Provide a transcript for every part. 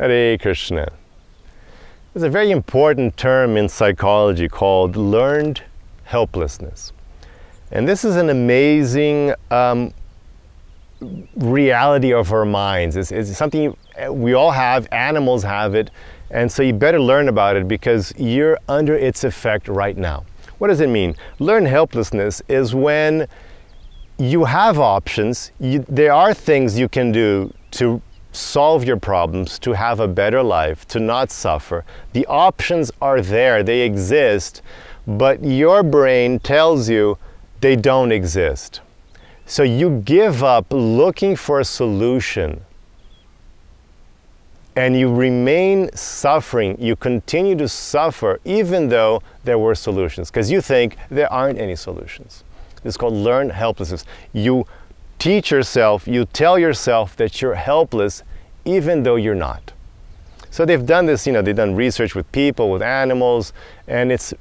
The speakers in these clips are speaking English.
Hare Krishna. There's a very important term in psychology called learned helplessness. And this is an amazing reality of our minds. It's something we all have, animals have it, and so you better learn about it because you're under its effect right now. What does it mean? Learned helplessness is when you have options, there are things you can do to solve your problems, to have a better life, to not suffer. The options are there, they exist, but your brain tells you they don't exist. So you give up looking for a solution and you remain suffering. You continue to suffer even though there were solutions because you think there aren't any solutions. It's called learned helplessness. You teach yourself, you tell yourself that you're helpless even though you're not. So they've done this, they've done research with people, with animals, and it's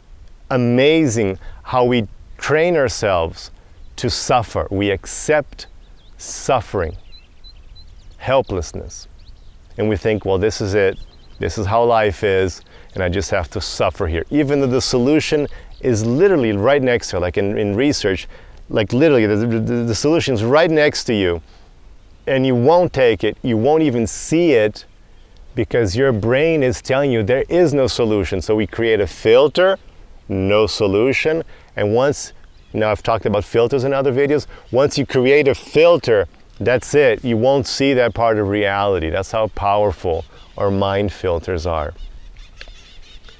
amazing how we train ourselves to suffer. We accept suffering, helplessness. And we think, well, this is it. This is how life is, and I just have to suffer here. Even though the solution is literally right next to it, like in research, like literally the solution is right next to you, and you won't take it, you won't even see it, because your brain is telling you there is no solution. So we create a filter, no solution, and once, I've talked about filters in other videos, once you create a filter, that's it. You won't see that part of reality. That's how powerful our mind filters are.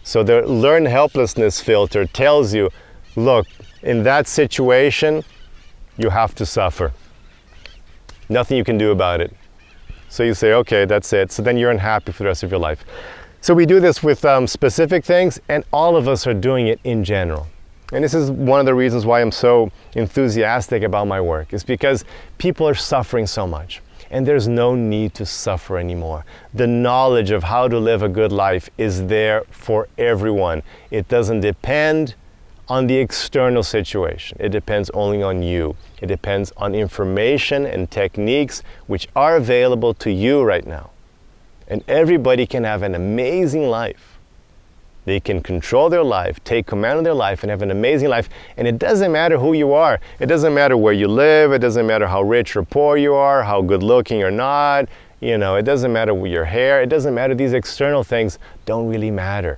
So the learned helplessness filter tells you, look, in that situation, you have to suffer. Nothing you can do about it. So you say, okay, that's it. So then you're unhappy for the rest of your life. So we do this with specific things, and all of us are doing it in general. And this is one of the reasons why I'm so enthusiastic about my work, is because people are suffering so much. And there's no need to suffer anymore. The knowledge of how to live a good life is there for everyone. It doesn't depend on the external situation. It depends only on you. It depends on information and techniques which are available to you right now. And everybody can have an amazing life. They can control their life, take command of their life, and have an amazing life. And it doesn't matter who you are. It doesn't matter where you live. It doesn't matter how rich or poor you are, how good looking or not. It doesn't matter your hair. It doesn't matter. These external things don't really matter.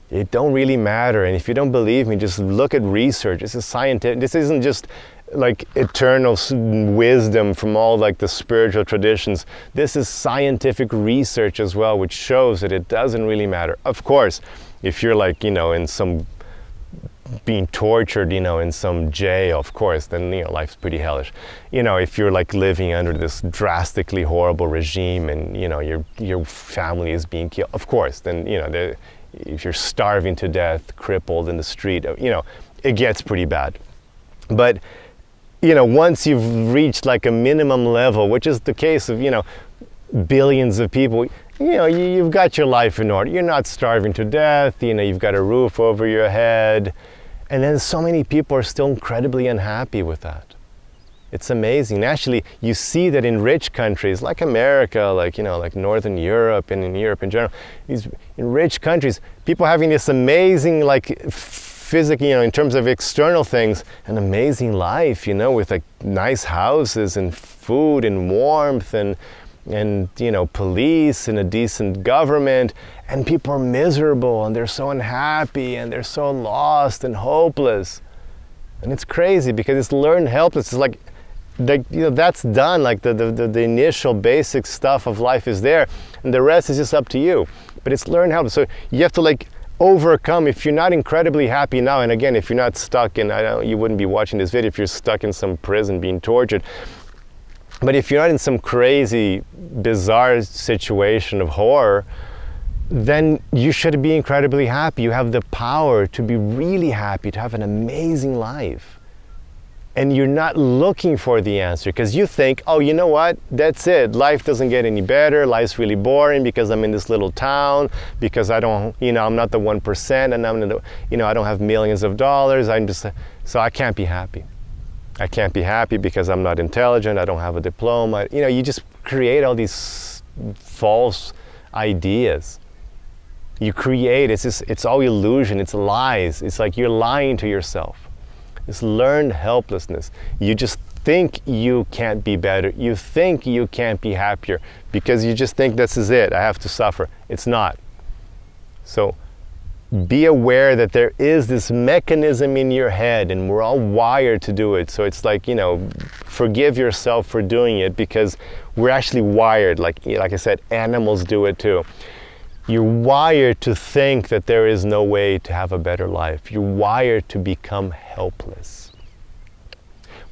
It don't really matter. And if you don't believe me, just look at research. This is scientific. This isn't just like eternal wisdom from all like the spiritual traditions. This is scientific research as well, which shows that it doesn't really matter. Of course, if you're like, in some being tortured, in some jail, of course, then, life's pretty hellish. If you're like living under this drastically horrible regime and, your family is being killed, of course, then, if you're starving to death, crippled in the street, it gets pretty bad. But, once you've reached like a minimum level, which is the case of, billions of people, you've got your life in order. You're not starving to death, you've got a roof over your head. And then so many people are still incredibly unhappy with that. It's amazing. Actually, you see that in rich countries like America, like Northern Europe and in Europe in general, in rich countries, people having this amazing, physically, in terms of external things, an amazing life, with like nice houses and food and warmth and police and a decent government, and people are miserable and they're so unhappy and they're so lost and hopeless. And it's crazy because it's learned helplessness. It's like that's done, like the initial basic stuff of life is there, and the rest is just up to you. But it's learned helpless. So you have to overcome. If you're not incredibly happy now, and again, if you're not stuck in, you wouldn't be watching this video if you're stuck in some prison being tortured. But if you're not in some crazy, bizarre situation of horror, then you should be incredibly happy. You have the power to be really happy, to have an amazing life. And you're not looking for the answer because you think, oh, you know what? That's it. Life doesn't get any better. Life's really boring because I'm in this little town, because I don't, I'm not the 1%, and I don't have millions of dollars. So I can't be happy. I can't be happy because I'm not intelligent. I don't have a diploma. You just create all these false ideas. You create, it's all illusion, it's lies. It's like you're lying to yourself. It's learned helplessness. You just think you can't be better. You think you can't be happier because you just think this is it. I have to suffer. It's not. So be aware that there is this mechanism in your head, and we're all wired to do it. So it's like, you know, forgive yourself for doing it, because we're actually wired. Like I said, animals do it too. You're wired to think that there is no way to have a better life. You're wired to become helpless.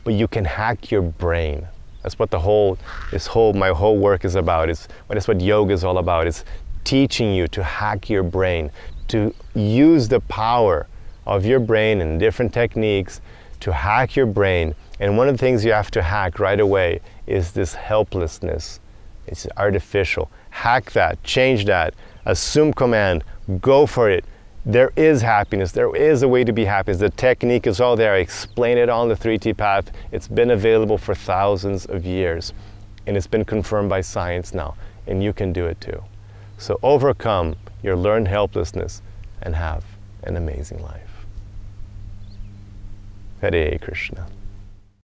But you can hack your brain. That's what my whole work is about. That's what yoga is all about. It's teaching you to hack your brain, to use the power of your brain and different techniques to hack your brain. And one of the things you have to hack right away is this helplessness. It's artificial. Hack that, change that, assume command, go for it. There is happiness. There is a way to be happy. The technique is all there. I explain it all in the 3T path. It's been available for thousands of years, and it's been confirmed by science now, and you can do it too. So overcome your learned helplessness and have an amazing life. Hare Krishna.